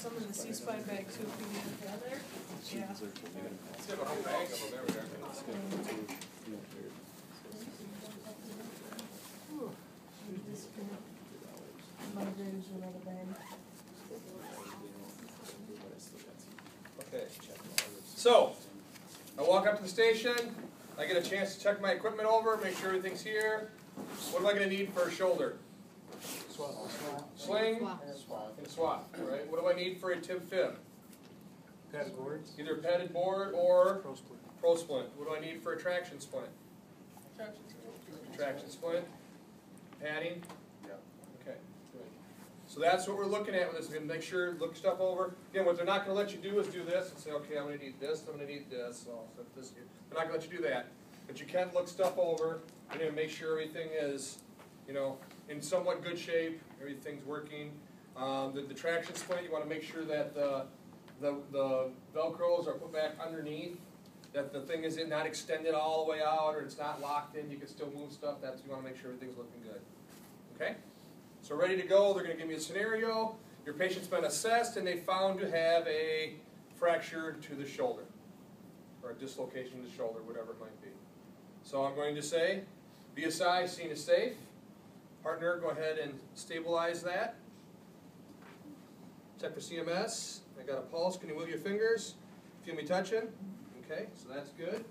some in the C-spine bag too, if you need it. Yeah. Let's get a whole bag of them. There we go. Okay. So, I walk up to the station. I get a chance to check my equipment over, make sure everything's here. What am I going to need for a shoulder? Sling and swap, right? What do I need for a tib fib? Padded boards. Either padded board or Pro splint. pro splint. What do I need for a traction splint? Traction splint. Padding? Yeah. Okay, good. So that's what we're looking at with this. We're going to make sure, look stuff over. Again, what they're not going to let you do is do this and say, okay, I'm going to need this, I'm going to need this. So this here. They're not going to let you do that. But you can look stuff over and then make sure everything is, you know, in somewhat good shape, everything's working. The traction splint, you want to make sure that the Velcros are put back underneath, that the thing is not extended all the way out or it's not locked in, you can still move stuff. That's, you want to make sure everything's looking good. Okay? So ready to go, they're going to give me a scenario. Your patient's been assessed and they found to have a fracture to the shoulder or a dislocation to the shoulder, whatever it might be. So I'm going to say, BSI, scene is safe. Partner, go ahead and stabilize that. Check for CMS. I got a pulse. Can you wiggle your fingers? Feel me touching? Okay, so that's good.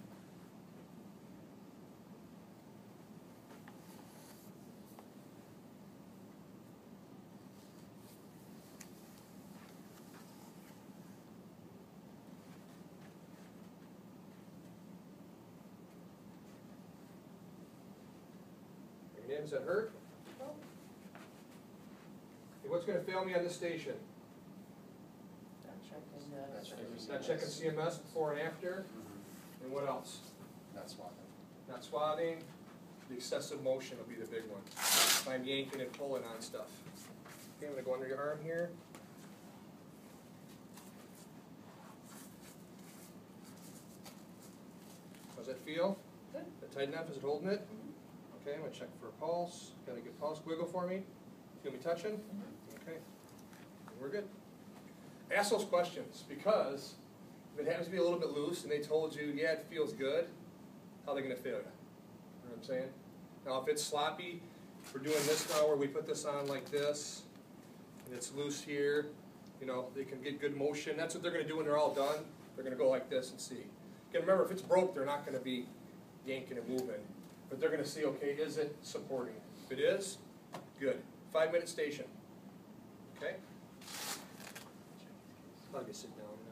Your names that hurt? Hey, what's going to fail me on this station? Not checking CMS before and after. And what else? Not swathing. Not swathing. The excessive motion will be the big one. If I'm yanking and pulling on stuff. Okay, I'm going to go under your arm here. How's that feel? Good. Is that tight enough? Is it holding it? Okay, I'm going to check for a pulse. Got a good pulse. Wiggle for me. Feel me touching? Okay. We're good. Ask those questions, because if it happens to be a little bit loose and they told you, yeah, it feels good, how are they going to feel you? You know what I'm saying? Now, if it's sloppy, we're doing this now where we put this on like this, and it's loose here, you know, they can get good motion. That's what they're going to do when they're all done. They're going to go like this and see. Again, remember, if it's broke, they're not going to be yanking and moving. But they're going to see, okay, is it supporting? If it is, good. 5-minute station. Okay? I'll get sit down now.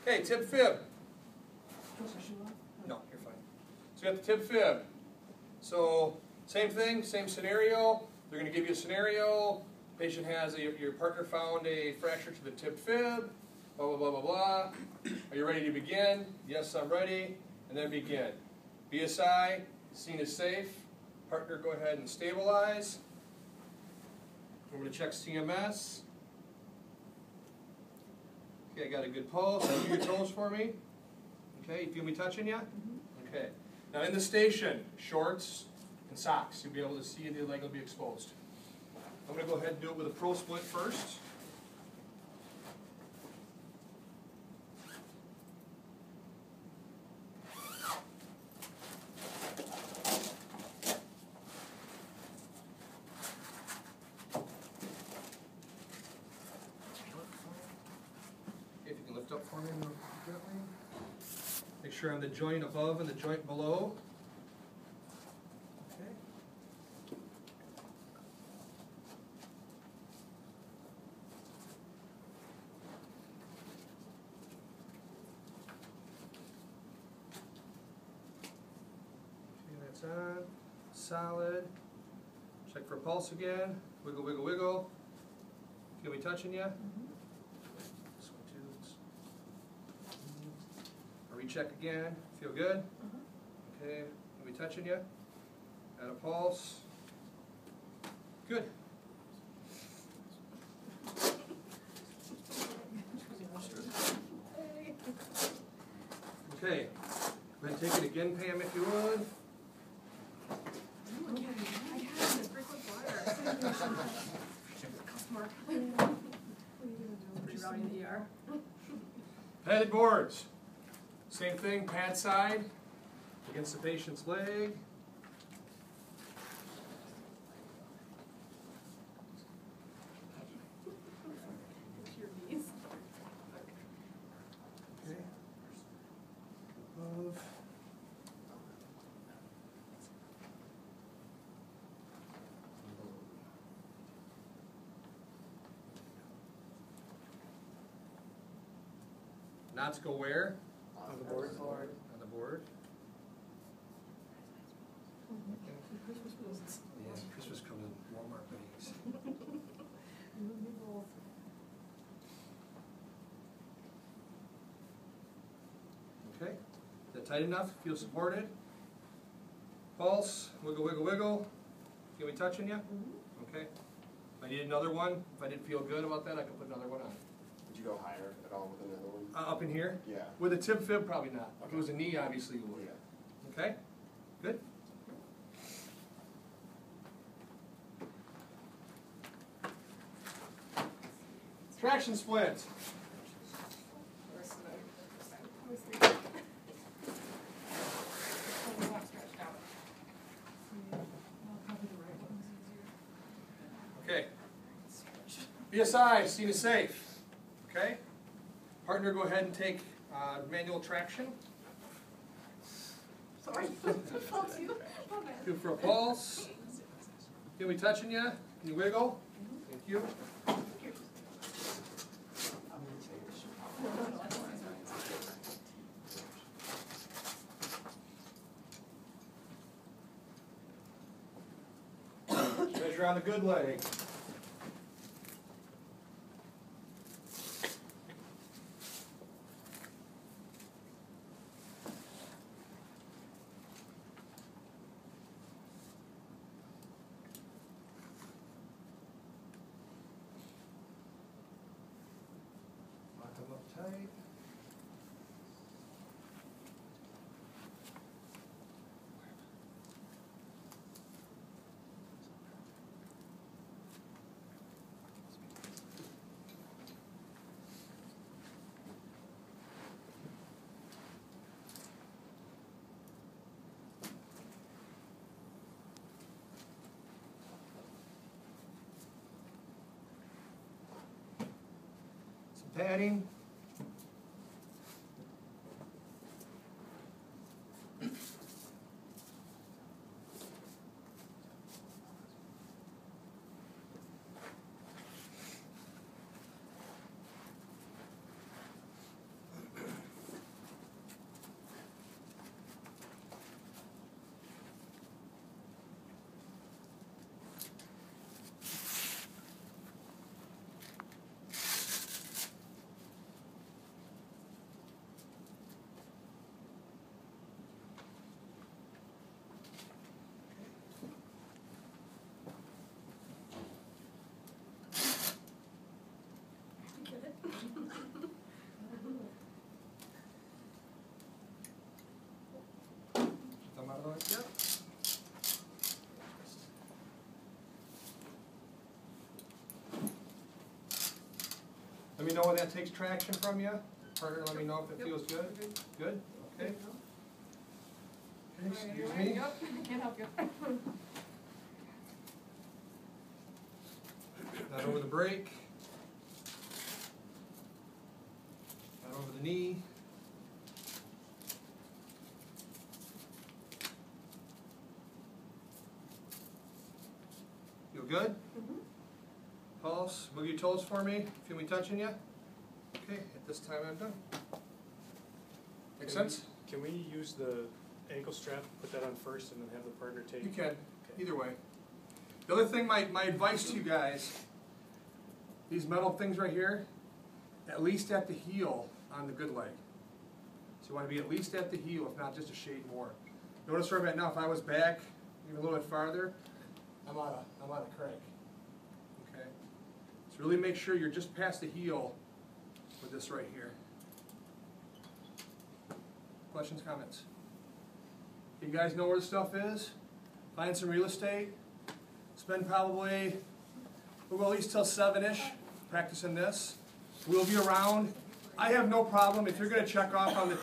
Okay, tib fib. No, you're fine. So we got the tib fib. So same thing, same scenario. They're going to give you a scenario. Patient has your partner found a fracture to the tib fib. Blah, blah, blah, blah, blah. Are you ready to begin? Yes, I'm ready. And then begin. BSI, scene is safe. Partner, go ahead and stabilize. I'm going to check CMS. Okay, I got a good pulse. Do your toes for me. Okay, you feel me touching you? Okay. Now in the station, shorts and socks. You'll be able to see the leg will be exposed. I'm going to go ahead and do it with a pro split first. If you can lift up for me gently. Make sure I'm the joint above and the joint below. Okay. That's on. Solid. Check for a pulse again. Wiggle, wiggle, wiggle. Feel me touching you? This one too. Recheck again. Feel good? Okay. Feel me touching you? Add a pulse. Good. Okay, go ahead and take it again, Pam, if you would. I have this frequent flyer. Customer. Pretty rowdy in the ER. Padded boards. Same thing, pad side against the patient's leg. Your knees. Okay. Above. Knots go where? On the board. On the board. Christmas presents. Yeah, Christmas comes in Walmart bags. Okay, is that tight enough? Feel supported? Pulse, wiggle, wiggle, wiggle. Feel me touching you? Okay. If I need another one, if I didn't feel good about that, I could put another one on. Would you go higher at all with another one? Up in here? Yeah. With a tib fib, probably not. If it was a knee, obviously you would. Yeah. Okay? Good? Traction splint. Okay. BSI, seen as safe. Okay? Partner, go ahead and take manual traction. Sorry. Felt you. My bad. Good for a pulse. Can we touching you? Can you wiggle? Thank you. Measure on the good leg. Lock them up tight. Some padding. Get it? Thumb out of the way. Yep. Let me know when that takes traction from you. Partner, let me know if it feels good. Good? Okay. Excuse me. Yep, can't help you. Not over the brake. Not over the knee. Feel good? Pulse, move your toes for me. Feel me touching you? Okay, at this time I'm done. Make sense? Can we use the ankle strap, put that on first, and then have the partner take? You can, Okay. either way. The other thing, my advice to you guys, these metal things right here, at least at the heel on the good leg. So you want to be at least at the heel, if not just a shade more. Notice where I'm at now, if I was back even a little bit farther, I'm out of crank. Okay? So really make sure you're just past the heel with this right here. questions, comments? You guys know where the stuff is? Find some real estate. Spend probably, we'll go at least till 7-ish practicing this. We'll be around. I have no problem if you're going to check off on the